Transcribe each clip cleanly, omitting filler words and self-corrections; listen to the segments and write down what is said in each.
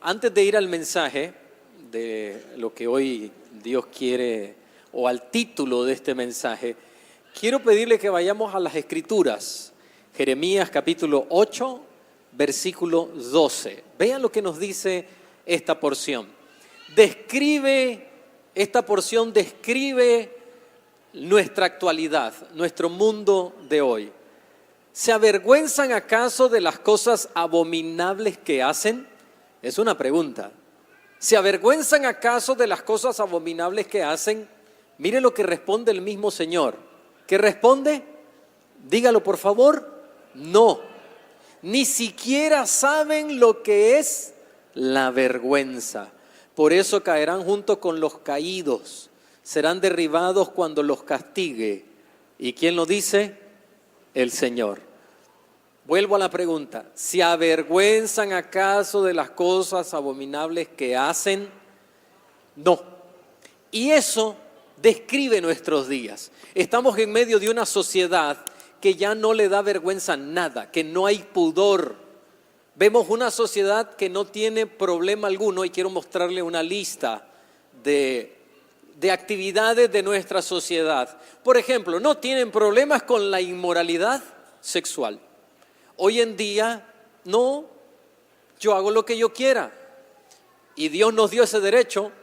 Antes de ir al mensaje de lo que hoy Dios quiere, o al título de este mensaje, quiero pedirle que vayamos a las Escrituras. Jeremías capítulo 8, versículo 12. Vean lo que nos dice esta porción. Esta porción describe nuestra actualidad, nuestro mundo de hoy. ¿Se avergüenzan acaso de las cosas abominables que hacen? Es una pregunta. ¿Se avergüenzan acaso de las cosas abominables que hacen? Mire lo que responde el mismo Señor. ¿Qué responde? Dígalo por favor. No. Ni siquiera saben lo que es la vergüenza. Por eso caerán junto con los caídos. Serán derribados cuando los castigue. ¿Y quién lo dice? El Señor. Vuelvo a la pregunta. ¿Se avergüenzan acaso de las cosas abominables que hacen? No. Y eso describe nuestros días. Estamos en medio de una sociedad que ya no le da vergüenza nada, que no hay pudor. Vemos una sociedad que no tiene problema alguno y quiero mostrarle una lista de actividades de nuestra sociedad. Por ejemplo, no tienen problemas con la inmoralidad sexual. Hoy en día, no, yo hago lo que yo quiera y Dios nos dio ese derecho,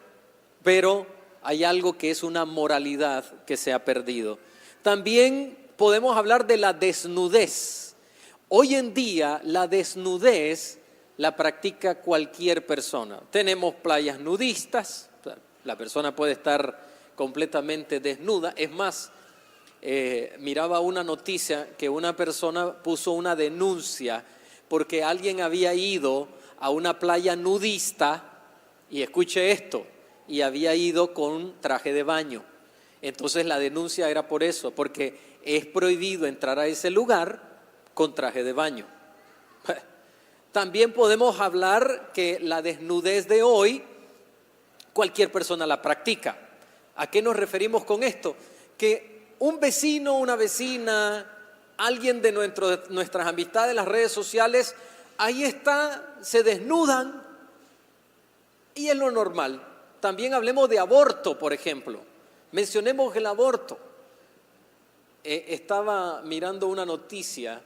pero hay algo que es una moralidad que se ha perdido. También podemos hablar de la desnudez. Hoy en día la desnudez la practica cualquier persona. Tenemos playas nudistas, la persona puede estar completamente desnuda. Es más, miraba una noticia que una persona puso una denuncia porque alguien había ido a una playa nudista, y escuche esto, y había ido con traje de baño. Entonces la denuncia era por eso, porque es prohibido entrar a ese lugar con traje de baño. También podemos hablar que la desnudez de hoy cualquier persona la practica. ¿A qué nos referimos con esto? Que un vecino, una vecina, alguien de nuestras amistades en las redes sociales, ahí está, se desnudan y es lo normal. También hablemos de aborto, por ejemplo. Mencionemos el aborto. Estaba mirando una noticia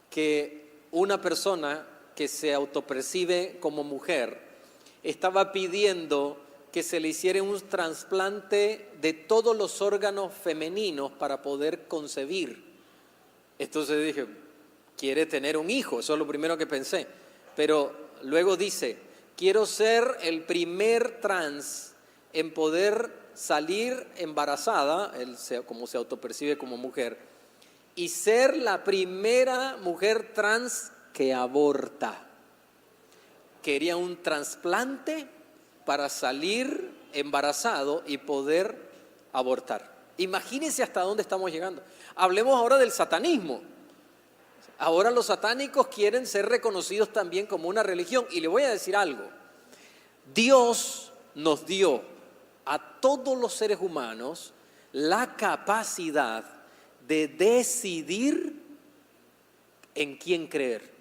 que una persona que se autopercibe como mujer estaba pidiendo que se le hiciera un trasplante de todos los órganos femeninos para poder concebir. Entonces dije, quiere tener un hijo, eso es lo primero que pensé. Pero luego dice, quiero ser el primer trans en poder salir embarazada, como se autopercibe como mujer, y ser la primera mujer trans que aborta. Quería un trasplante para salir embarazado y poder abortar. Imagínense hasta dónde estamos llegando. Hablemos ahora del satanismo. Ahora los satánicos quieren ser reconocidos también como una religión. Y le voy a decir algo. Dios nos dio a todos los seres humanos la capacidad de decidir en quién creer.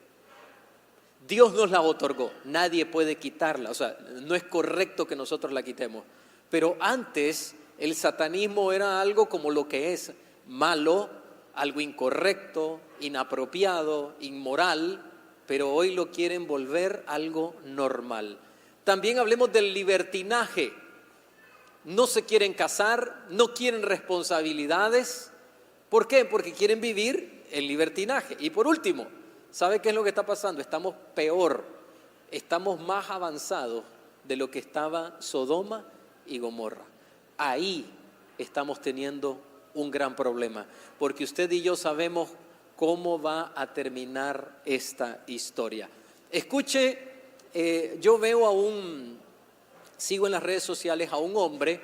Dios nos la otorgó, nadie puede quitarla, o sea, no es correcto que nosotros la quitemos. Pero antes el satanismo era algo como lo que es, malo, algo incorrecto, inapropiado, inmoral, pero hoy lo quieren volver algo normal. También hablemos del libertinaje. No se quieren casar, no quieren responsabilidades. ¿Por qué? Porque quieren vivir el libertinaje. Y por último, ¿sabe qué es lo que está pasando? Estamos peor, estamos más avanzados de lo que estaba Sodoma y Gomorra. Ahí estamos teniendo un gran problema, porque usted y yo sabemos cómo va a terminar esta historia. Escuche, yo veo sigo en las redes sociales a un hombre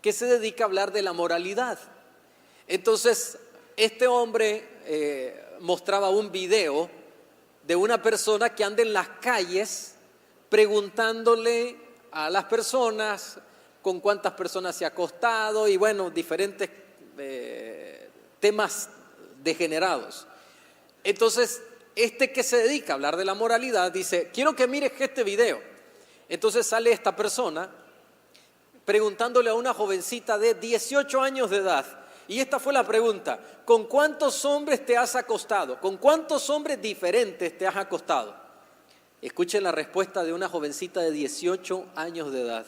que se dedica a hablar de la moralidad. Entonces, este hombre mostraba un video de una persona que anda en las calles preguntándole a las personas con cuántas personas se ha acostado y bueno, diferentes temas degenerados. Entonces, este que se dedica a hablar de la moralidad dice, quiero que mires este video. Entonces sale esta persona preguntándole a una jovencita de 18 años de edad. Y esta fue la pregunta: ¿con cuántos hombres te has acostado? ¿Con cuántos hombres diferentes te has acostado? Escuchen la respuesta de una jovencita de 18 años de edad.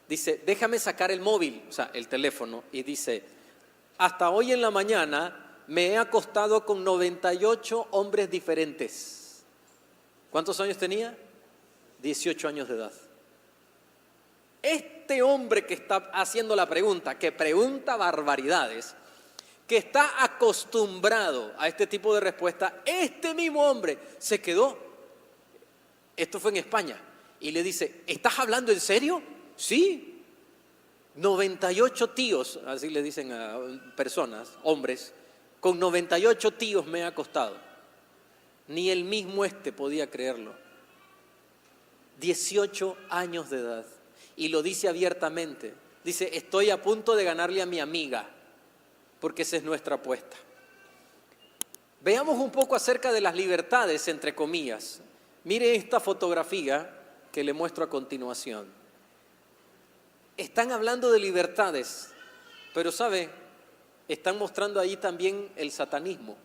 Dice: déjame sacar el móvil, o sea, el teléfono, y dice: hasta hoy en la mañana me he acostado con 98 hombres diferentes. ¿Cuántos años tenía? 18 años de edad. Este hombre que está haciendo la pregunta, que pregunta barbaridades, que está acostumbrado a este tipo de respuesta, este mismo hombre se quedó. Esto fue en España. Y le dice: ¿estás hablando en serio? Sí. 98 tíos, así le dicen a personas, hombres, con 98 tíos me he acostado. Ni el mismo podía creerlo. 18 años de edad. Y lo dice abiertamente. Dice: estoy a punto de ganarle a mi amiga, porque esa es nuestra apuesta. Veamos un poco acerca de las libertades, entre comillas. Mire esta fotografía que le muestro a continuación. Están hablando de libertades, pero ¿sabe? Están mostrando ahí también el satanismo.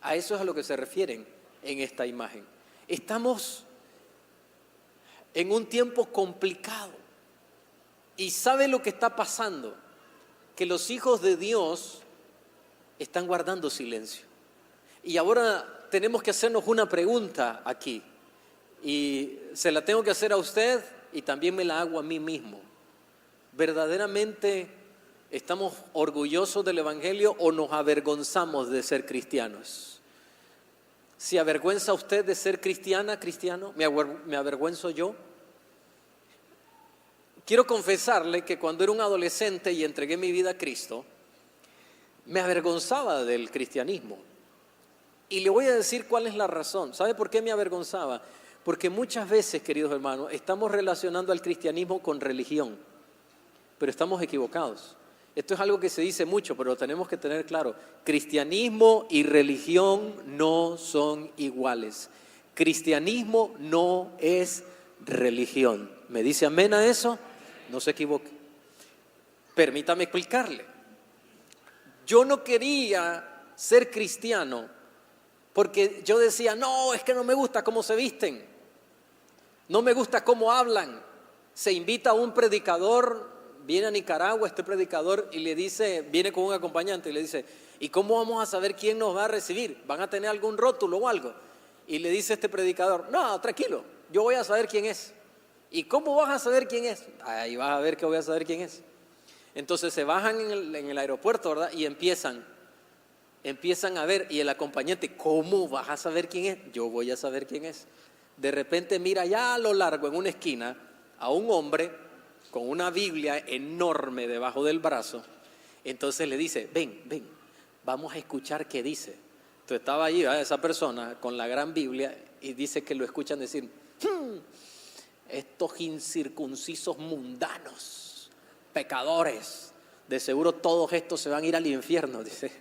A eso es a lo que se refieren en esta imagen. Estamos en un tiempo complicado. ¿Y sabe lo que está pasando? Que los hijos de Dios están guardando silencio. Y ahora tenemos que hacernos una pregunta aquí. Y se la tengo que hacer a usted y también me la hago a mí mismo. ¿Verdaderamente estamos orgullosos del Evangelio o nos avergonzamos de ser cristianos? ¿Se avergüenza usted de ser cristiana, cristiano? ¿Me avergüenzo yo? Quiero confesarle que cuando era un adolescente y entregué mi vida a Cristo, me avergonzaba del cristianismo. Y le voy a decir cuál es la razón. ¿Sabe por qué me avergonzaba? Porque muchas veces, queridos hermanos, estamos relacionando al cristianismo con religión, pero estamos equivocados. Esto es algo que se dice mucho, pero lo tenemos que tener claro. Cristianismo y religión no son iguales. Cristianismo no es religión. ¿Me dice amén a eso? No se equivoque. Permítame explicarle. Yo no quería ser cristiano porque yo decía: no, es que no me gusta cómo se visten, no me gusta cómo hablan. Se invita a un predicador, viene a Nicaragua este predicador y le dice, viene con un acompañante y le dice: ¿y cómo vamos a saber quién nos va a recibir? ¿Van a tener algún rótulo o algo? Y le dice este predicador: no, tranquilo, yo voy a saber quién es. ¿Y cómo vas a saber quién es? Ahí vas a ver que voy a saber quién es. Entonces se bajan en el aeropuerto, ¿verdad? Y empiezan a ver, y el acompañante: ¿cómo vas a saber quién es? Yo voy a saber quién es. De repente mira allá a lo largo, en una esquina, a un hombre con una Biblia enorme debajo del brazo. Entonces le dice: ven, vamos a escuchar qué dice. Entonces estaba allí, ¿verdad?, esa persona con la gran Biblia, y dice que lo escuchan decir: estos incircuncisos mundanos, pecadores, de seguro todos estos se van a ir al infierno. Dice: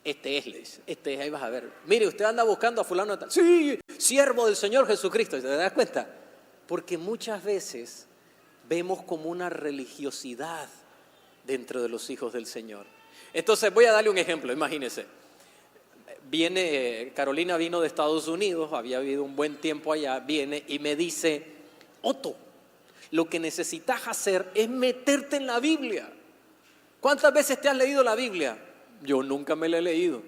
le dice, ahí vas a ver. Mire, usted anda buscando a fulano de tal. Sí, siervo del Señor Jesucristo. ¿Te das cuenta? Porque muchas veces vemos como una religiosidad dentro de los hijos del Señor. Entonces voy a darle un ejemplo, imagínese. Carolina vino de Estados Unidos, había vivido un buen tiempo allá, viene y me dice: Otto, lo que necesitas hacer es meterte en la Biblia. ¿Cuántas veces te has leído la Biblia? Yo nunca me la he leído.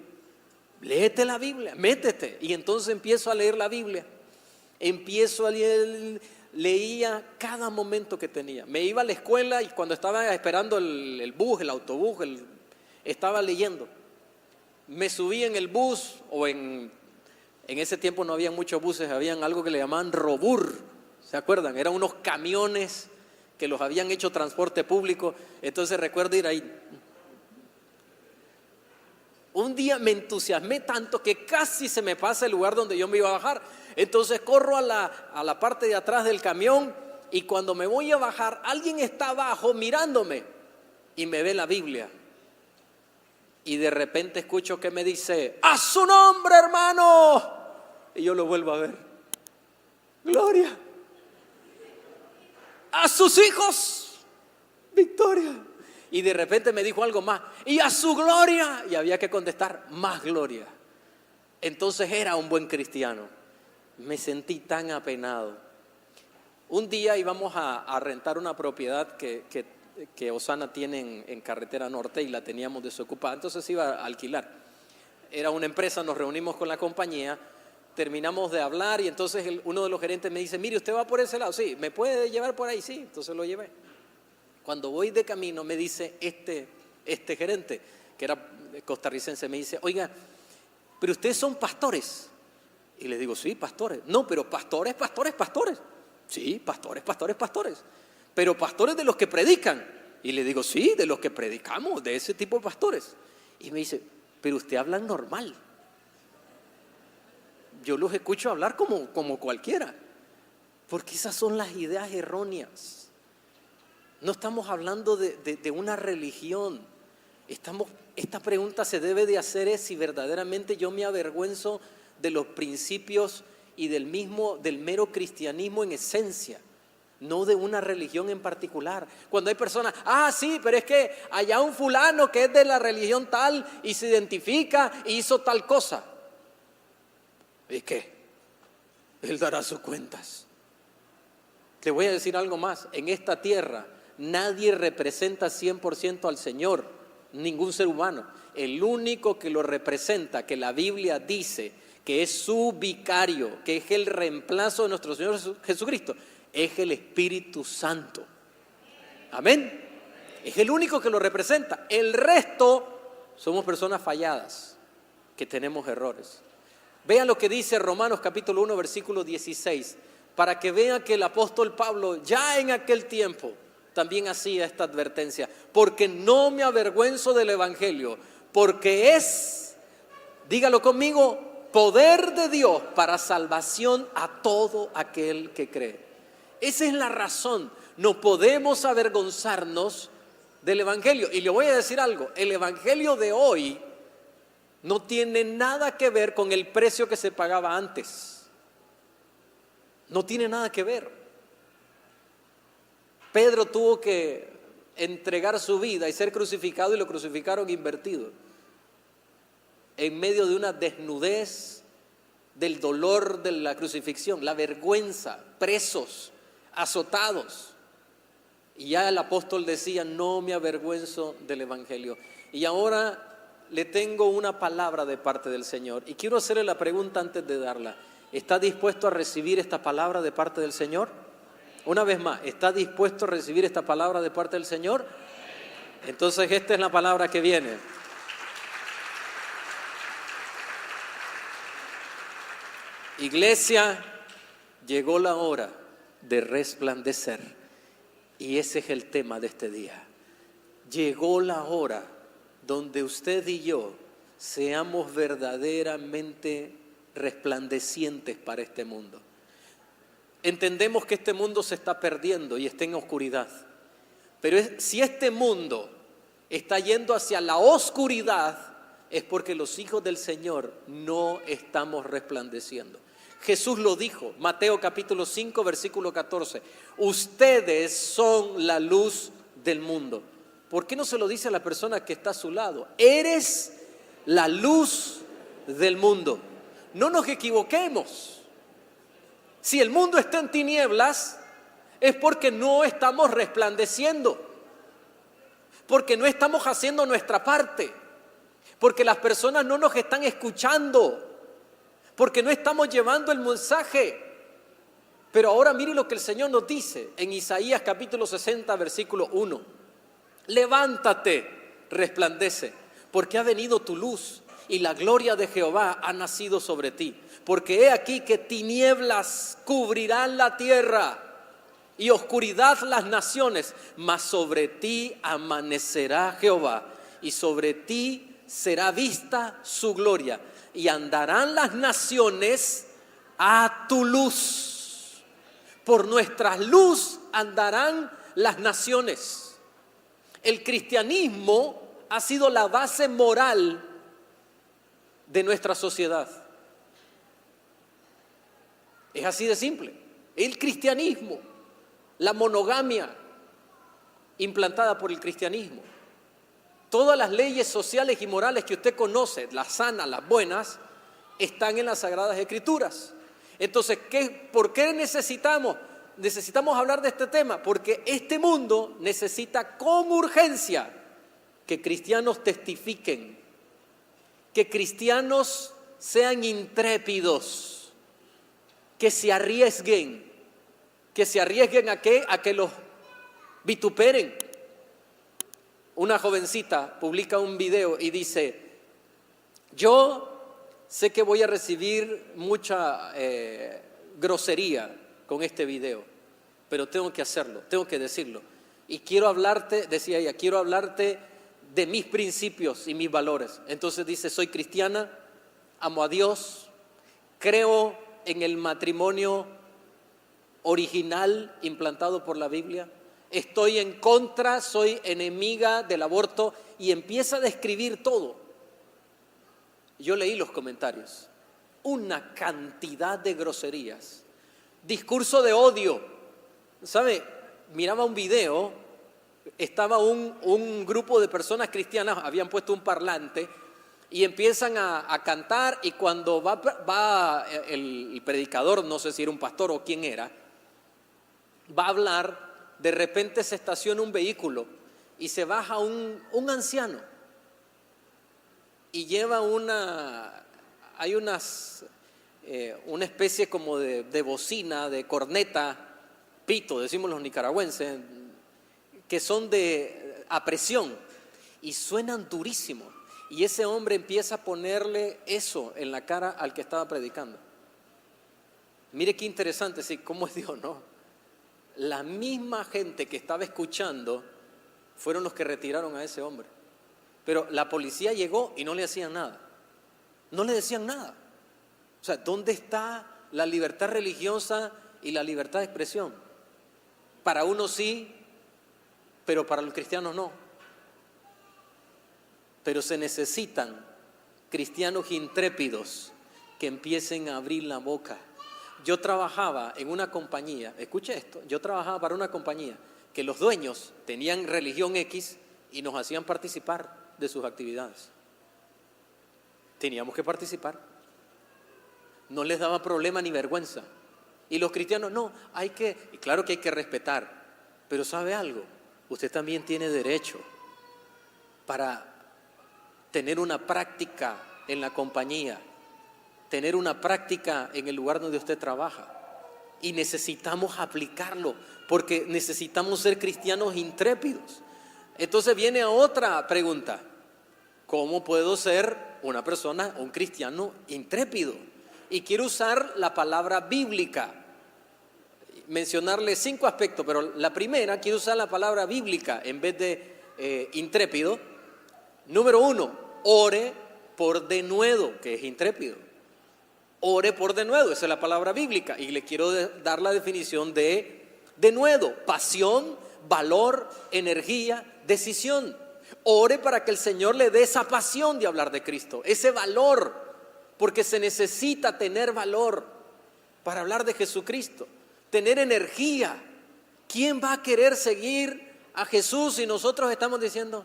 Léete la Biblia, métete. Y entonces empiezo a leer la Biblia. Empiezo a leer, leía cada momento que tenía. Me iba a la escuela y cuando estaba esperando el bus, el autobús, estaba leyendo. Me subí en el bus, o en ese tiempo no había muchos buses, habían algo que le llamaban robur. ¿Se acuerdan? Eran unos camiones que los habían hecho transporte público. Entonces recuerdo ir ahí. Un día me entusiasmé tanto que casi se me pasa el lugar donde yo me iba a bajar. Entonces corro a la parte de atrás del camión, y cuando me voy a bajar, alguien está abajo mirándome y me ve la Biblia. Y de repente escucho que me dice: ¡a su nombre, hermano! Y yo lo vuelvo a ver. ¡Gloria! a sus hijos victoria. Y de repente me dijo algo más, y a su gloria. Y había que contestar, más gloria. Entonces era un buen cristiano. Me sentí tan apenado. Un día íbamos a rentar una propiedad que Osana tiene en Carretera Norte y la teníamos desocupada, entonces iba a alquilar. Era una empresa, nos reunimos con la compañía, terminamos de hablar y entonces uno de los gerentes me dice, mire, ¿usted va por ese lado? Sí, ¿me puede llevar por ahí? Sí, entonces lo llevé. Cuando voy de camino me dice este gerente, que era costarricense, me dice, oiga, pero ustedes son pastores. Y le digo, sí, pastores. No, pero pastores. Sí, pastores. Pero pastores de los que predican. Y le digo, sí, de los que predicamos, de ese tipo de pastores. Y me dice, pero usted habla normal. Yo los escucho hablar como cualquiera. Porque esas son las ideas erróneas. No estamos hablando de una religión. Esta pregunta se debe de hacer es si verdaderamente yo me avergüenzo de los principios y del mero cristianismo en esencia, no de una religión en particular. Cuando hay personas, sí, pero es que allá un fulano que es de la religión tal y se identifica y hizo tal cosa. ¿Y qué? Él dará sus cuentas. Te voy a decir algo más, en esta tierra nadie representa 100% al Señor, ningún ser humano. El único que lo representa, que la Biblia dice que es su vicario, que es el reemplazo de nuestro Señor Jesucristo, es el Espíritu Santo. Amén. Es el único que lo representa. El resto somos personas falladas, que tenemos errores. Vean lo que dice Romanos capítulo 1, versículo 16, para que vean que el apóstol Pablo ya en aquel tiempo también hacía esta advertencia. Porque no me avergüenzo del evangelio, porque es, dígalo conmigo, poder de Dios para salvación a todo aquel que cree. Esa es la razón. No podemos avergonzarnos del evangelio. Y le voy a decir algo, el evangelio de hoy no tiene nada que ver con el precio que se pagaba antes. No tiene nada que ver. Pedro tuvo que entregar su vida y ser crucificado, y lo crucificaron invertido. En medio de una desnudez, del dolor de la crucifixión, la vergüenza, presos, azotados. Y ya el apóstol decía, no me avergüenzo del evangelio. Y ahora le tengo una palabra de parte del Señor. Y quiero hacerle la pregunta antes de darla. ¿Está dispuesto a recibir esta palabra de parte del Señor? Una vez más, ¿está dispuesto a recibir esta palabra de parte del Señor? Entonces esta es la palabra que viene. Iglesia, llegó la hora de resplandecer. Y ese es el tema de este día. Llegó la hora donde usted y yo seamos verdaderamente resplandecientes para este mundo. Entendemos que este mundo se está perdiendo y está en oscuridad. Pero si este mundo está yendo hacia la oscuridad, es porque los hijos del Señor no estamos resplandeciendo. Jesús lo dijo, Mateo capítulo 5, versículo 14. Ustedes son la luz del mundo. ¿Por qué no se lo dice a la persona que está a su lado? Eres la luz del mundo. No nos equivoquemos. Si el mundo está en tinieblas, es porque no estamos resplandeciendo, porque no estamos haciendo nuestra parte, porque las personas no nos están escuchando, porque no estamos llevando el mensaje. Pero ahora mire lo que el Señor nos dice en Isaías capítulo 60, versículo 1. Levántate, resplandece, porque ha venido tu luz y la gloria de Jehová ha nacido sobre ti. Porque he aquí que tinieblas cubrirán la tierra y oscuridad las naciones, mas sobre ti amanecerá Jehová y sobre ti será vista su gloria. Y andarán las naciones a tu luz. Por nuestra luz andarán las naciones. El cristianismo ha sido la base moral de nuestra sociedad. Es así de simple. El cristianismo. la monogamia implantada por el cristianismo. Todas las leyes sociales y morales que usted conoce, las sanas, las buenas, están en las Sagradas Escrituras. Entonces, ¿por qué necesitamos hablar de este tema? Porque este mundo necesita con urgencia que cristianos testifiquen, que cristianos sean intrépidos, que se arriesguen. ¿A qué? A que los vituperen. Una jovencita publica un video y dice: yo sé que voy a recibir mucha grosería con este video, pero tengo que hacerlo, tengo que decirlo. Y quiero hablarte, decía ella, quiero hablarte de mis principios y mis valores. Entonces dice: soy cristiana, amo a Dios, creo en el matrimonio original implantado por la Biblia, estoy en contra, soy enemiga del aborto, y empieza a describir todo. Yo leí los comentarios, una cantidad de groserías, discurso de odio. ¿Sabe? Miraba un video, estaba un grupo de personas cristianas, habían puesto un parlante y empiezan a cantar, y cuando va el predicador, no sé si era un pastor o quién era, va a hablar, de repente se estaciona un vehículo y se baja un anciano y lleva una especie como de bocina, de corneta, pito, decimos los nicaragüenses, que son a presión y suenan durísimo. Y ese hombre empieza a ponerle eso en la cara al que estaba predicando. Mire qué interesante, sí, cómo es Dios, ¿no? La misma gente que estaba escuchando fueron los que retiraron a ese hombre. Pero la policía llegó y no le hacían nada. No le decían nada. O sea, ¿dónde está la libertad religiosa y la libertad de expresión? Para unos sí, pero para los cristianos no. Pero se necesitan cristianos intrépidos que empiecen a abrir la boca. Yo trabajaba en una compañía, escuche esto, yo trabajaba para una compañía que los dueños tenían religión X y nos hacían participar de sus actividades. Teníamos que participar. No les daba problema ni vergüenza. Y los cristianos, no, y claro que hay que respetar, pero ¿sabe algo? Usted también tiene derecho para tener una práctica en la compañía, tener una práctica en el lugar donde usted trabaja, y necesitamos aplicarlo porque necesitamos ser cristianos intrépidos. Entonces viene a otra pregunta: ¿cómo puedo ser una persona, un cristiano intrépido? Y quiero usar la palabra bíblica, mencionarle 5 aspectos, pero la primera, quiero usar la palabra bíblica en vez de intrépido. Número 1, ore por denuedo, que es intrépido. Ore por denuedo, esa es la palabra bíblica, y le quiero dar la definición de denuedo: pasión, valor, energía, decisión. Ore para que el Señor le dé esa pasión de hablar de Cristo, ese valor, porque se necesita tener valor para hablar de Jesucristo, tener energía. ¿Quién va a querer seguir a Jesús si nosotros estamos diciendo: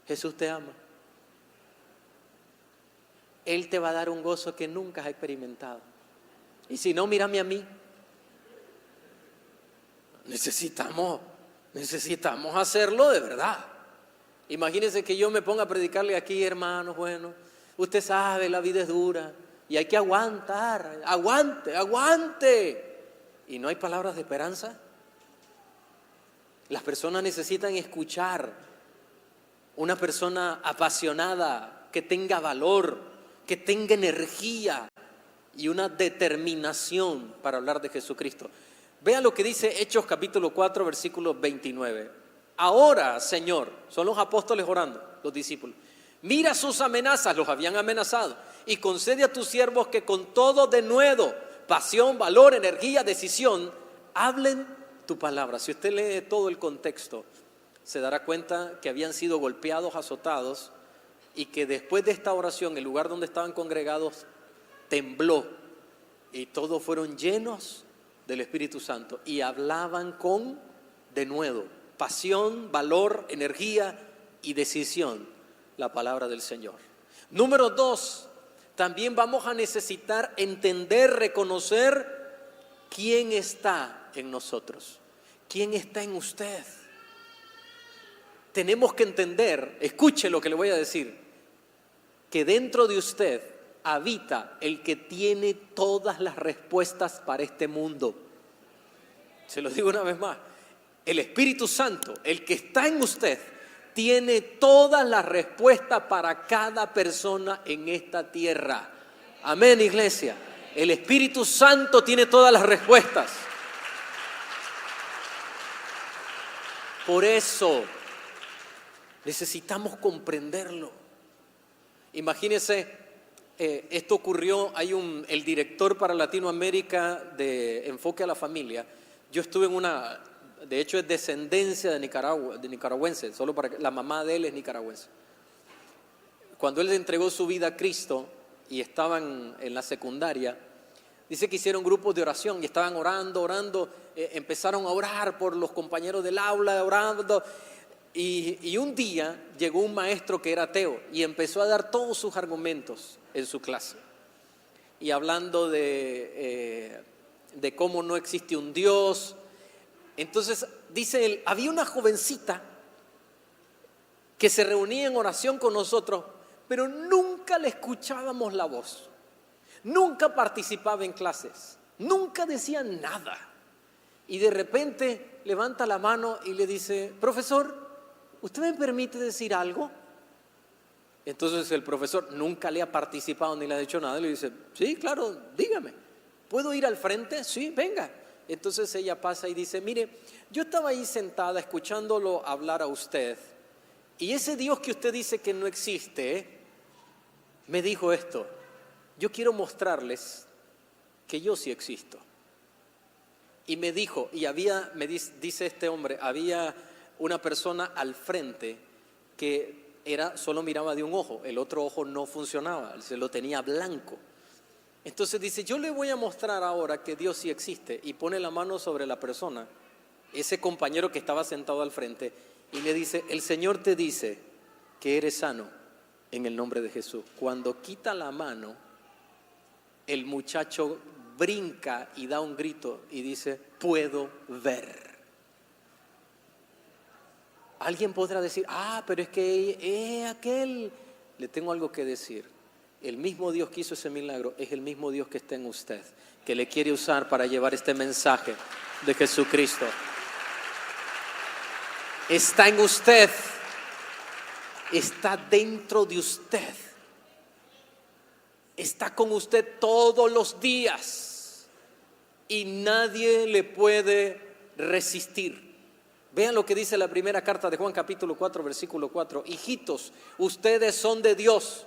Jesús te ama? Él te va a dar un gozo que nunca has experimentado. Y si no, mírame a mí. Necesitamos hacerlo de verdad. Imagínense que yo me ponga a predicarle aquí: hermanos, bueno, usted sabe, la vida es dura y hay que aguantar, aguante. Y no hay palabras de esperanza. Las personas necesitan escuchar una persona apasionada, que tenga valor, que tenga energía y una determinación para hablar de Jesucristo. Vean lo que dice Hechos capítulo 4, versículo 29. Ahora, Señor, son los apóstoles orando, los discípulos, mira sus amenazas, los habían amenazado, y concede a tus siervos que con todo denuedo, pasión, valor, energía, decisión, hablen tu palabra. Si usted lee todo el contexto, se dará cuenta que habían sido golpeados, azotados, y que después de esta oración el lugar donde estaban congregados tembló y todos fueron llenos del Espíritu Santo y hablaban con denuedo, pasión, valor, energía y decisión la palabra del Señor. Número 2, también vamos a necesitar entender, reconocer quién está en nosotros, quién está en usted. Tenemos que entender, escuche lo que le voy a decir, que dentro de usted habita el que tiene todas las respuestas para este mundo. Se lo digo una vez más, el Espíritu Santo, el que está en usted, tiene todas las respuestas para cada persona en esta tierra. Amén, iglesia. El Espíritu Santo tiene todas las respuestas. Por eso necesitamos comprenderlo. Imagínense, esto ocurrió, el director para Latinoamérica de Enfoque a la Familia. Yo estuve de hecho es descendencia de nicaragüense, solo para que la mamá de él es nicaragüense. Cuando él entregó su vida a Cristo y estaban en la secundaria, dice que hicieron grupos de oración y estaban orando, empezaron a orar por los compañeros del aula, orando. Y un día llegó un maestro que era ateo y empezó a dar todos sus argumentos en su clase. Y hablando de cómo no existe un Dios. Entonces, dice él, había una jovencita que se reunía en oración con nosotros, pero nunca le escuchábamos la voz. Nunca participaba en clases, nunca decía nada. Y de repente levanta la mano y le dice, profesor, ¿usted me permite decir algo? Entonces el profesor nunca le ha participado ni le ha dicho nada. Le dice, sí, claro, dígame. ¿Puedo ir al frente? Sí, venga. Entonces ella pasa y dice, mire, yo estaba ahí sentada escuchándolo hablar a usted. Y ese Dios que usted dice que no existe, me dijo esto. Yo quiero mostrarles que yo sí existo. Y me dijo, dice este hombre, había una persona al frente que solo miraba de un ojo, el otro ojo no funcionaba, se lo tenía blanco. Entonces dice, yo le voy a mostrar ahora que Dios sí existe, y pone la mano sobre la persona, ese compañero que estaba sentado al frente, y le dice, el Señor te dice que eres sano en el nombre de Jesús. Cuando quita la mano, el muchacho brinca y da un grito y dice, puedo ver. Alguien podrá decir, pero es que aquel. Le tengo algo que decir. El mismo Dios que hizo ese milagro es el mismo Dios que está en usted, que le quiere usar para llevar este mensaje de Jesucristo. Está en usted, está dentro de usted, está con usted todos los días y nadie le puede resistir. Vean lo que dice la primera carta de Juan capítulo 4 versículo 4. Hijitos, ustedes son de Dios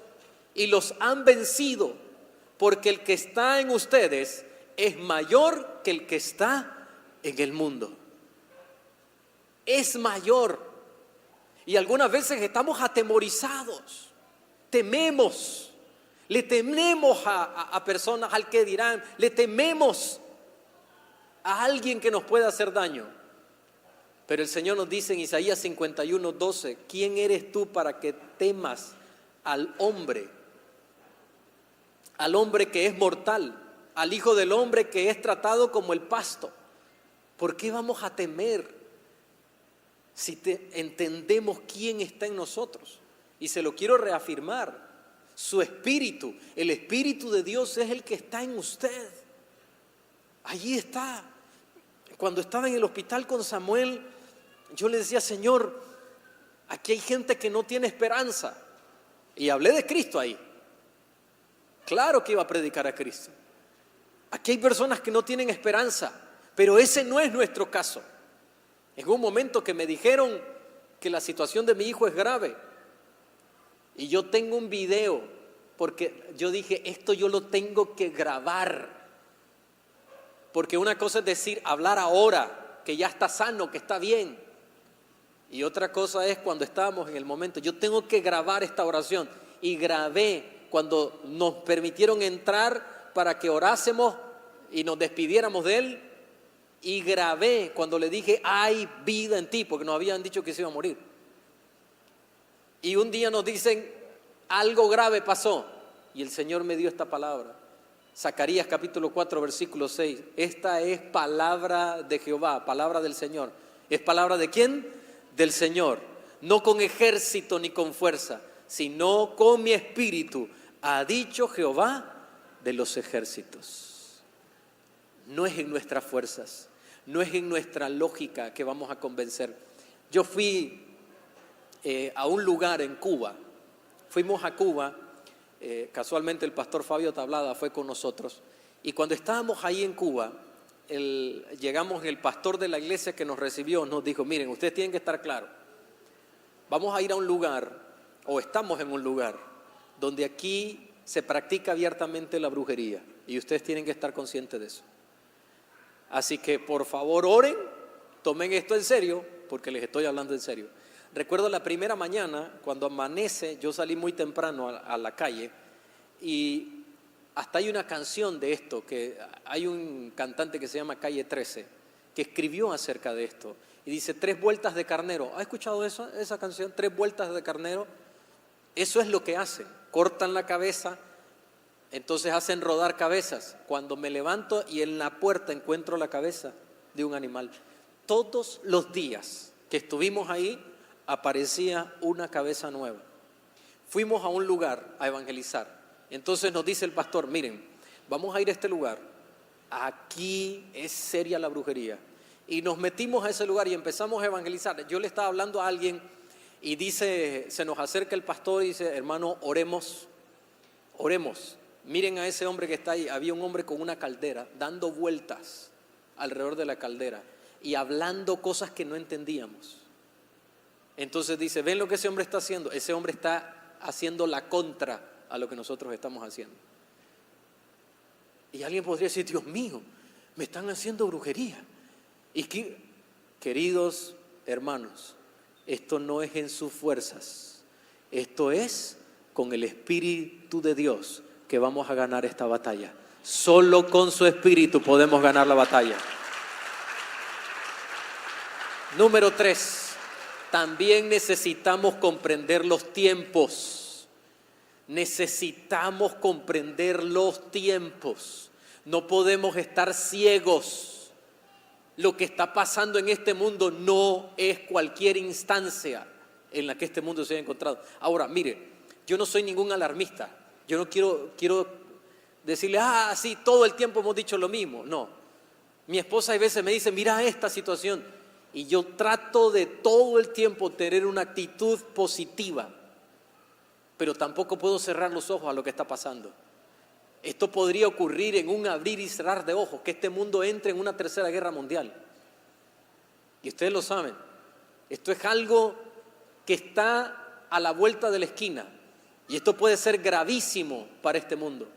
y los han vencido, porque el que está en ustedes es mayor que el que está en el mundo. Es mayor. Y algunas veces estamos atemorizados, tememos, le tememos a personas, al que dirán, le tememos a alguien que nos pueda hacer daño. Pero el Señor nos dice en Isaías 51:12, ¿quién eres tú para que temas al hombre que es mortal, al hijo del hombre que es tratado como el pasto? ¿Por qué vamos a temer si entendemos quién está en nosotros? Y se lo quiero reafirmar, su espíritu, el Espíritu de Dios es el que está en usted. Allí está. Cuando estaba en el hospital con Samuel, yo le decía, Señor, aquí hay gente que no tiene esperanza. Y hablé de Cristo ahí. Claro que iba a predicar a Cristo. Aquí hay personas que no tienen esperanza, pero ese no es nuestro caso. En un momento que me dijeron que la situación de mi hijo es grave, y yo tengo un video, porque yo dije, esto yo lo tengo que grabar. Porque una cosa es decir, hablar ahora, que ya está sano, que está bien. Y otra cosa es cuando estábamos en el momento. Yo tengo que grabar esta oración. Y grabé cuando nos permitieron entrar para que orásemos y nos despidiéramos de él. y grabé cuando le dije, hay vida en ti, porque nos habían dicho que se iba a morir. Y un día nos dicen, algo grave pasó, y el Señor me dio esta palabra. Zacarías capítulo 4, versículo 6. Esta es palabra de Jehová, palabra del Señor. ¿Es palabra de quién? Del Señor. No con ejército ni con fuerza, sino con mi espíritu, ha dicho Jehová de los ejércitos. No es en nuestras fuerzas, no es en nuestra lógica que vamos a convencer. Yo fui a un lugar en Cuba, fuimos a Cuba, casualmente el pastor Fabio Tablada fue con nosotros, y cuando estábamos ahí en Cuba, llegamos, el pastor de la iglesia que nos recibió nos dijo, miren, ustedes tienen que estar claros, vamos a ir a un lugar, o estamos en un lugar, donde aquí se practica abiertamente la brujería, y ustedes tienen que estar conscientes de eso. Así que por favor oren, tomen esto en serio, porque les estoy hablando en serio. Recuerdo la primera mañana, cuando amanece, yo salí muy temprano a la calle y hasta hay una canción de esto, que hay un cantante que se llama Calle 13, que escribió acerca de esto y dice, 3 vueltas de carnero. ¿Ha escuchado eso, esa canción? 3 vueltas de carnero. Eso es lo que hacen, cortan la cabeza, entonces hacen rodar cabezas. Cuando me levanto y en la puerta encuentro la cabeza de un animal. Todos los días que estuvimos ahí, aparecía una cabeza nueva. Fuimos a un lugar a evangelizar. Entonces nos dice el pastor, miren, vamos a ir a este lugar. Aquí es seria la brujería. Y nos metimos a ese lugar y empezamos a evangelizar. Yo le estaba hablando a alguien y dice, se nos acerca el pastor y dice, hermano, oremos. Miren a ese hombre que está ahí. Había un hombre con una caldera, dando vueltas alrededor de la caldera y hablando cosas que no entendíamos. Entonces dice, ¿ven lo que ese hombre está haciendo? Ese hombre está haciendo la contra a lo que nosotros estamos haciendo. Y alguien podría decir, Dios mío, me están haciendo brujería. Y queridos hermanos, esto no es en sus fuerzas, esto es con el Espíritu de Dios que vamos a ganar esta batalla. Solo con su Espíritu podemos ganar la batalla. Número 3. También necesitamos comprender los tiempos. Necesitamos comprender los tiempos. No podemos estar ciegos. Lo que está pasando en este mundo no es cualquier instancia en la que este mundo se haya encontrado. Ahora, mire, yo no soy ningún alarmista. Yo no quiero decirle, sí, todo el tiempo hemos dicho lo mismo. No. Mi esposa a veces me dice, mira esta situación. Y yo trato de todo el tiempo tener una actitud positiva, pero tampoco puedo cerrar los ojos a lo que está pasando. Esto podría ocurrir en un abrir y cerrar de ojos, que este mundo entre en una tercera guerra mundial. Y ustedes lo saben, esto es algo que está a la vuelta de la esquina, y esto puede ser gravísimo para este mundo.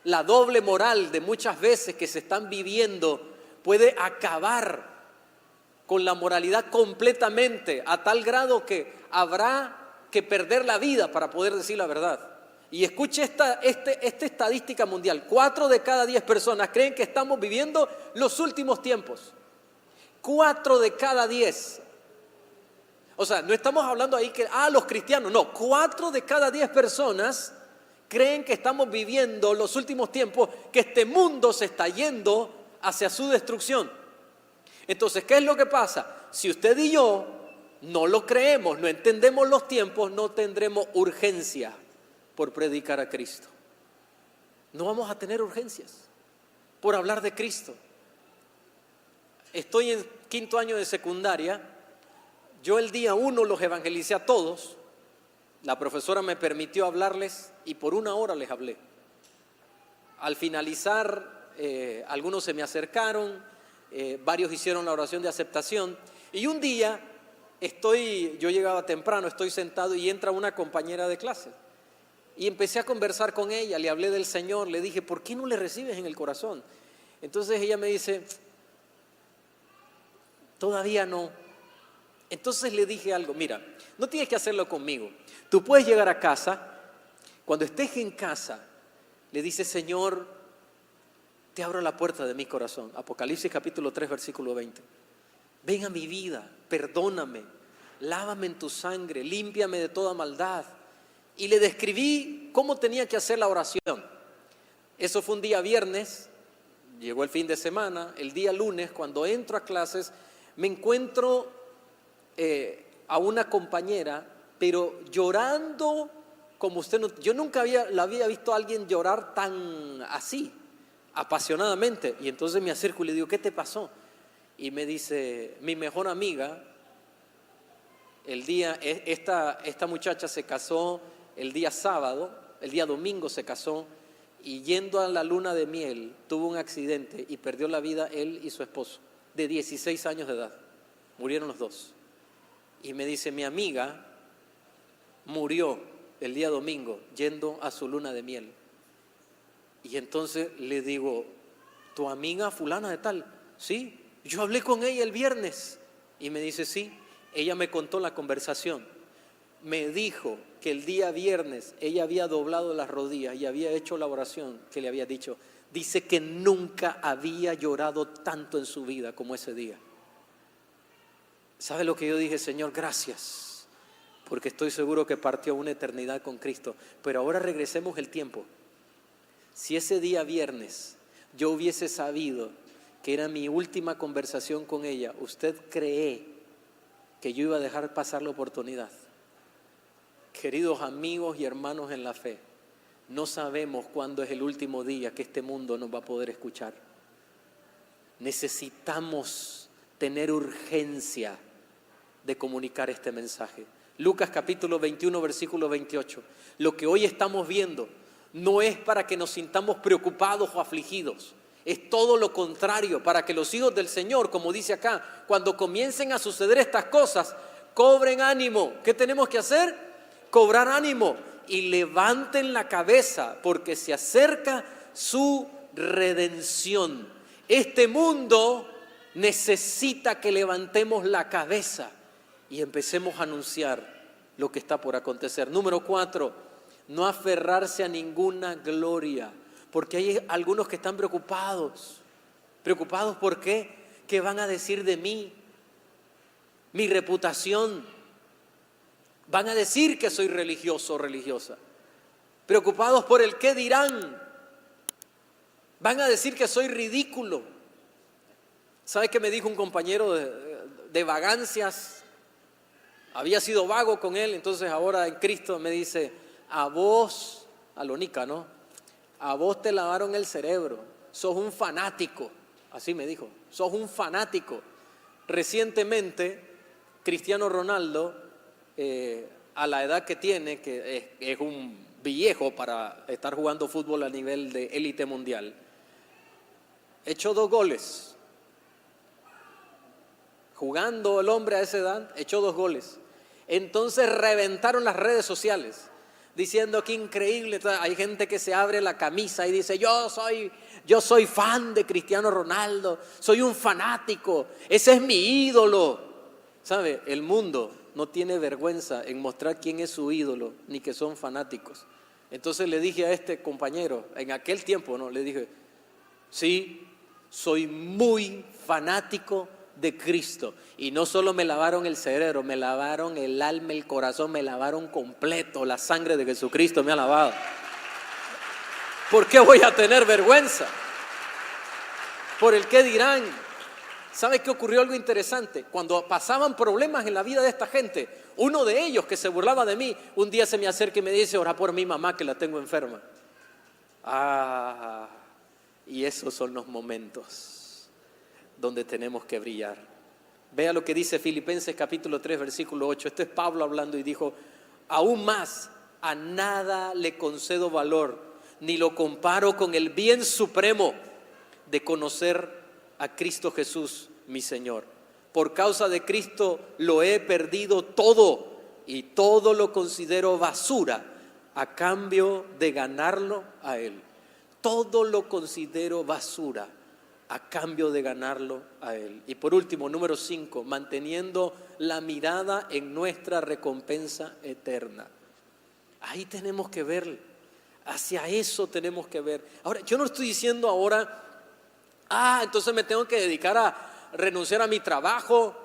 La doble moral de muchas veces que se están viviendo puede acabar con la moralidad completamente, a tal grado que habrá que perder la vida para poder decir la verdad. Y escuche esta estadística mundial, 4 de cada 10 personas creen que estamos viviendo los últimos tiempos. 4 de cada 10. O sea, no estamos hablando ahí que, los cristianos, no, 4 de cada 10 personas creen que estamos viviendo los últimos tiempos, que este mundo se está yendo hacia su destrucción. Entonces, ¿qué es lo que pasa? Si usted y yo no lo creemos, no entendemos los tiempos, no tendremos urgencia por predicar a Cristo. No vamos a tener urgencias por hablar de Cristo. Estoy en 5º año de secundaria. Yo el día 1 los evangelicé a todos. La profesora me permitió hablarles y por 1 hora les hablé. Al finalizar, algunos se me acercaron. Varios hicieron la oración de aceptación y un día yo llegaba temprano, estoy sentado y entra una compañera de clase y empecé a conversar con ella, le hablé del Señor, le dije, ¿por qué no le recibes en el corazón? Entonces ella me dice, todavía no. Entonces le dije algo, mira, no tienes que hacerlo conmigo, tú puedes llegar a casa, cuando estés en casa, le dices, Señor, te abro la puerta de mi corazón. Apocalipsis capítulo 3, versículo 20. Ven a mi vida, perdóname, lávame en tu sangre, límpiame de toda maldad. Y le describí cómo tenía que hacer la oración. Eso fue un día viernes, llegó el fin de semana. El día lunes, cuando entro a clases, me encuentro a una compañera, pero llorando como usted no. Yo nunca la había visto a alguien llorar tan así, apasionadamente. Y entonces me acerco y le digo, ¿qué te pasó? Y me dice, mi mejor amiga, esta muchacha se casó el día sábado, el día domingo se casó, y yendo a la luna de miel tuvo un accidente y perdió la vida él y su esposo, de 16 años de edad. Murieron los dos. Y me dice, mi amiga murió el día domingo yendo a su luna de miel. Y entonces le digo, ¿tu amiga fulana de tal? Sí, yo hablé con ella el viernes. Y me dice, sí, ella me contó la conversación. Me dijo que el día viernes ella había doblado las rodillas y había hecho la oración que le había dicho. Dice que nunca había llorado tanto en su vida como ese día. ¿Sabe lo que yo dije? Señor, gracias, porque estoy seguro que partió una eternidad con Cristo. Pero ahora regresemos el tiempo. Si ese día viernes yo hubiese sabido que era mi última conversación con ella, ¿usted cree que yo iba a dejar pasar la oportunidad? Queridos amigos y hermanos en la fe, no sabemos cuándo es el último día que este mundo nos va a poder escuchar. Necesitamos tener urgencia de comunicar este mensaje. Lucas capítulo 21, versículo 28. Lo que hoy estamos viendo no es para que nos sintamos preocupados o afligidos. Es todo lo contrario, para que los hijos del Señor, como dice acá, cuando comiencen a suceder estas cosas, cobren ánimo. ¿Qué tenemos que hacer? Cobrar ánimo y levanten la cabeza, porque se acerca su redención. Este mundo necesita que levantemos la cabeza y empecemos a anunciar lo que está por acontecer. Número 4, no aferrarse a ninguna gloria, porque hay algunos que están preocupados. ¿Preocupados por qué? ¿Qué van a decir de mí? Mi reputación. Van a decir que soy religioso o religiosa. Preocupados por el qué dirán. Van a decir que soy ridículo. ¿Sabe qué me dijo un compañero de vagancias? Había sido vago con él, entonces ahora en Cristo me dice, a vos, a Lonica, ¿no? A vos te lavaron el cerebro, sos un fanático. Así me dijo, sos un fanático. Recientemente, Cristiano Ronaldo, a la edad que tiene, que es un viejo para estar jugando fútbol a nivel de élite mundial, echó 2 goles. Jugando el hombre a esa edad, echó 2 goles. Entonces reventaron las redes sociales, diciendo que increíble. Hay gente que se abre la camisa y dice, yo soy fan de Cristiano Ronaldo, soy un fanático, ese es mi ídolo. ¿Sabe? El mundo no tiene vergüenza en mostrar quién es su ídolo, ni que son fanáticos. Entonces le dije a este compañero, en aquel tiempo, ¿no? Le dije, sí, soy muy fanático de Cristo. Y no solo me lavaron el cerebro, me lavaron el alma, el corazón, me lavaron completo. La sangre de Jesucristo me ha lavado. ¿Por qué voy a tener vergüenza? ¿Por el qué dirán? ¿Sabe qué ocurrió? Algo interesante. Cuando pasaban problemas en la vida de esta gente, uno de ellos que se burlaba de mí, un día se me acerca y me dice, ora por mi mamá que la tengo enferma. Y esos son los momentos donde tenemos que brillar. Vea lo que dice Filipenses capítulo 3, versículo 8. Esto es Pablo hablando y dijo, aún más, a nada le concedo valor, ni lo comparo con el bien supremo de conocer a Cristo Jesús, mi Señor. Por causa de Cristo lo he perdido todo y todo lo considero basura a cambio de ganarlo a Él. Todo lo considero basura a cambio de ganarlo a Él. Y por último, número 5, manteniendo la mirada en nuestra recompensa eterna. Ahí tenemos que ver, hacia eso tenemos que ver. Ahora, yo no estoy diciendo ahora Entonces me tengo que dedicar a renunciar a mi trabajo,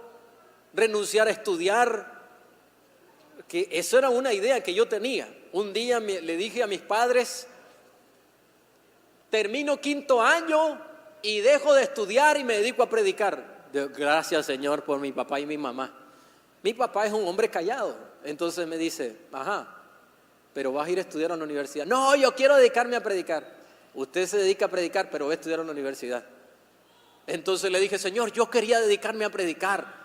renunciar a estudiar. Que eso era una idea que yo tenía. Un día le dije a mis padres: termino 5º año y dejo de estudiar y me dedico a predicar. Gracias, Señor, por mi papá y mi mamá. Mi papá es un hombre callado, entonces me dice: pero vas a ir a estudiar a la universidad. No, yo quiero dedicarme a predicar. Usted se dedica a predicar, pero va a estudiar a la universidad. Entonces le dije: Señor, yo quería dedicarme a predicar,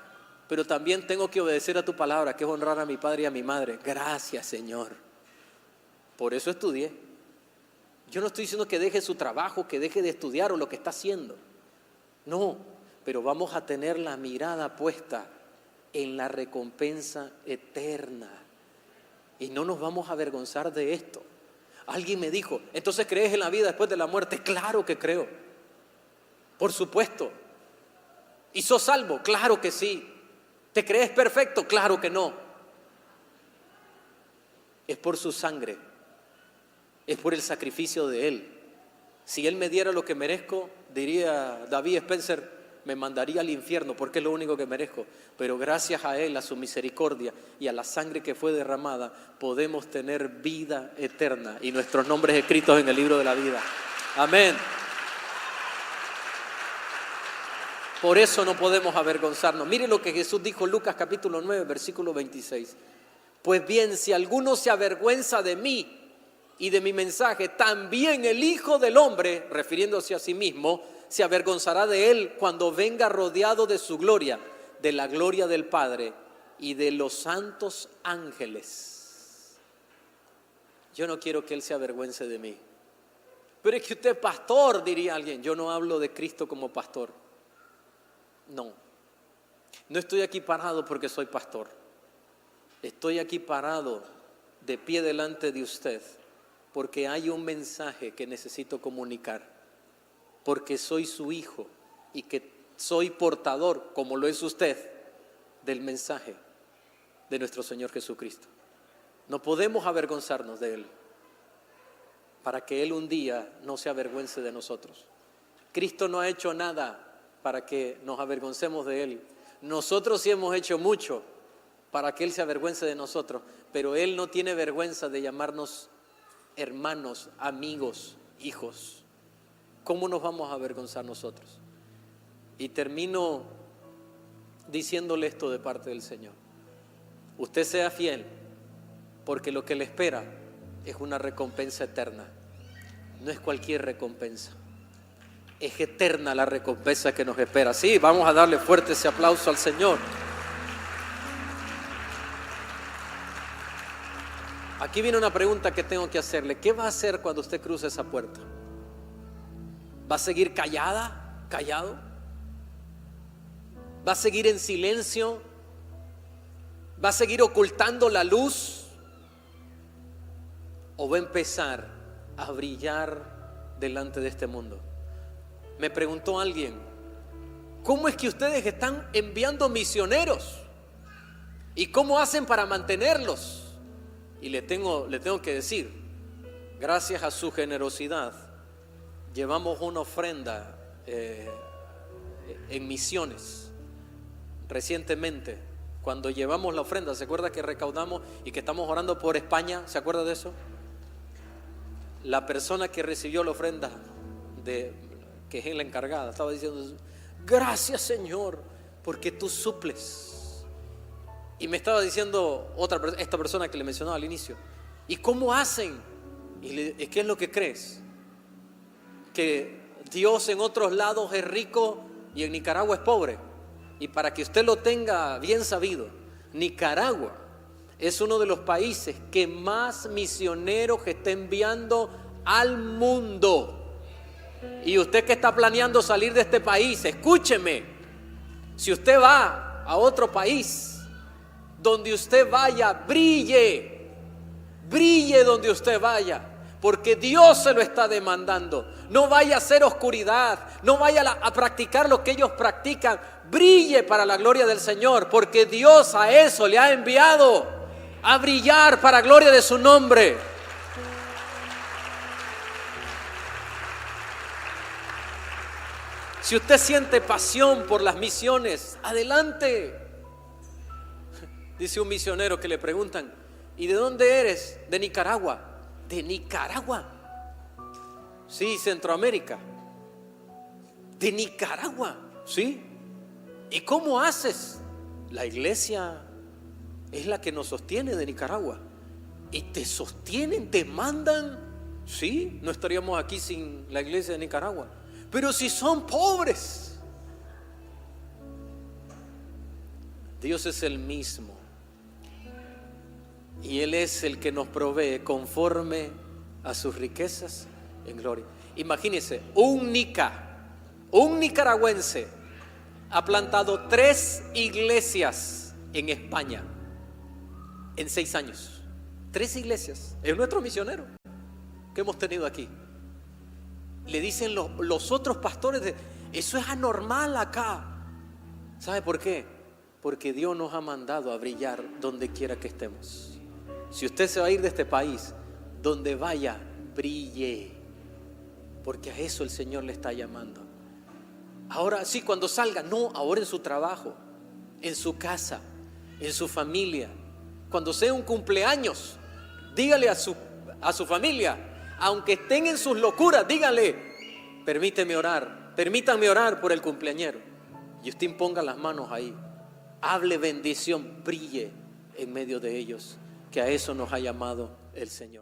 pero también tengo que obedecer a tu palabra, que es honrar a mi padre y a mi madre. Gracias, Señor. Por eso estudié. Yo no estoy diciendo que deje su trabajo, que deje de estudiar o lo que está haciendo. No, pero vamos a tener la mirada puesta en la recompensa eterna. Y no nos vamos a avergonzar de esto. Alguien me dijo: ¿entonces crees en la vida después de la muerte? Claro que creo. Por supuesto. ¿Y sos salvo? Claro que sí. ¿Te crees perfecto? Claro que no. Es por su sangre. Es por el sacrificio de Él. Si Él me diera lo que merezco, diría David Spencer, me mandaría al infierno porque es lo único que merezco. Pero gracias a Él, a su misericordia y a la sangre que fue derramada, podemos tener vida eterna y nuestros nombres escritos en el libro de la vida. Amén. Por eso no podemos avergonzarnos. Mire lo que Jesús dijo en Lucas capítulo 9, versículo 26. Pues bien, si alguno se avergüenza de mí y de mi mensaje, también el Hijo del Hombre, refiriéndose a sí mismo, se avergonzará de él cuando venga rodeado de su gloria, de la gloria del Padre y de los santos ángeles. Yo no quiero que Él se avergüence de mí. Pero es que usted es pastor, diría alguien. Yo no hablo de Cristo como pastor. No estoy aquí parado porque soy pastor. Estoy aquí parado de pie delante de usted porque hay un mensaje que necesito comunicar. Porque soy su hijo y que soy portador, como lo es usted, del mensaje de nuestro Señor Jesucristo. No podemos avergonzarnos de Él, para que Él un día no se avergüence de nosotros. Cristo no ha hecho nada para que nos avergoncemos de Él. Nosotros sí hemos hecho mucho para que Él se avergüence de nosotros, pero Él no tiene vergüenza de llamarnos hermanos, amigos, hijos. ¿Cómo nos vamos a avergonzar nosotros? Y termino diciéndole esto de parte del Señor. Usted sea fiel, porque lo que le espera es una recompensa eterna. No es cualquier recompensa. Es eterna la recompensa que nos espera. Sí, vamos a darle fuerte ese aplauso al Señor. Aquí viene una pregunta que tengo que hacerle. ¿Qué va a hacer cuando usted cruce esa puerta? ¿Va a seguir callado? ¿Va a seguir en silencio? ¿Va a seguir ocultando la luz? ¿O va a empezar a brillar delante de este mundo? Me preguntó alguien: ¿cómo es que ustedes están enviando misioneros? ¿Y cómo hacen para mantenerlos? Y le tengo que decir, gracias a su generosidad, llevamos una ofrenda en misiones. Recientemente, cuando llevamos la ofrenda, ¿se acuerda que recaudamos y que estamos orando por España? ¿Se acuerda de eso? La persona que recibió la ofrenda, que es la encargada, estaba diciendo: gracias, Señor, porque tú suples. Y me estaba diciendo esta persona que le mencionaba al inicio: ¿y cómo hacen? ¿Y qué es lo que crees? Que Dios en otros lados es rico y en Nicaragua es pobre. Y para que usted lo tenga bien sabido, Nicaragua es uno de los países que más misioneros está enviando al mundo. Y usted que está planeando salir de este país, escúcheme: si usted va a otro país, donde usted vaya, brille donde usted vaya, porque Dios se lo está demandando. No vaya a ser oscuridad, no vaya a practicar lo que ellos practican. Brille para la gloria del Señor, porque Dios a eso le ha enviado, a brillar para gloria de su nombre. Si usted siente pasión por las misiones, adelante. Dice un misionero que le preguntan, ¿y de dónde eres? De Nicaragua. ¿De Nicaragua? Sí, Centroamérica. ¿De Nicaragua? Sí. ¿Y cómo haces? La iglesia es la que nos sostiene de Nicaragua. ¿Y te sostienen, te mandan? Sí, no estaríamos aquí sin la iglesia de Nicaragua. Pero si son pobres. Dios es el mismo. Y Él es el que nos provee conforme a sus riquezas en gloria. Imagínense, un nicaragüense ha plantado 3 iglesias en España en 6 años. 3 iglesias. Es nuestro misionero que hemos tenido aquí. Le dicen los otros pastores, eso es anormal acá. ¿Sabe por qué? Porque Dios nos ha mandado a brillar donde quiera que estemos. Si usted se va a ir de este país, donde vaya, brille, porque a eso el Señor le está llamando. Ahora sí, cuando salga, no, ahora en su trabajo, en su casa, en su familia. Cuando sea un cumpleaños, dígale a su familia, aunque estén en sus locuras, dígale, permítanme orar por el cumpleañero. Y usted imponga las manos ahí, hable bendición, brille en medio de ellos, que a eso nos ha llamado el Señor.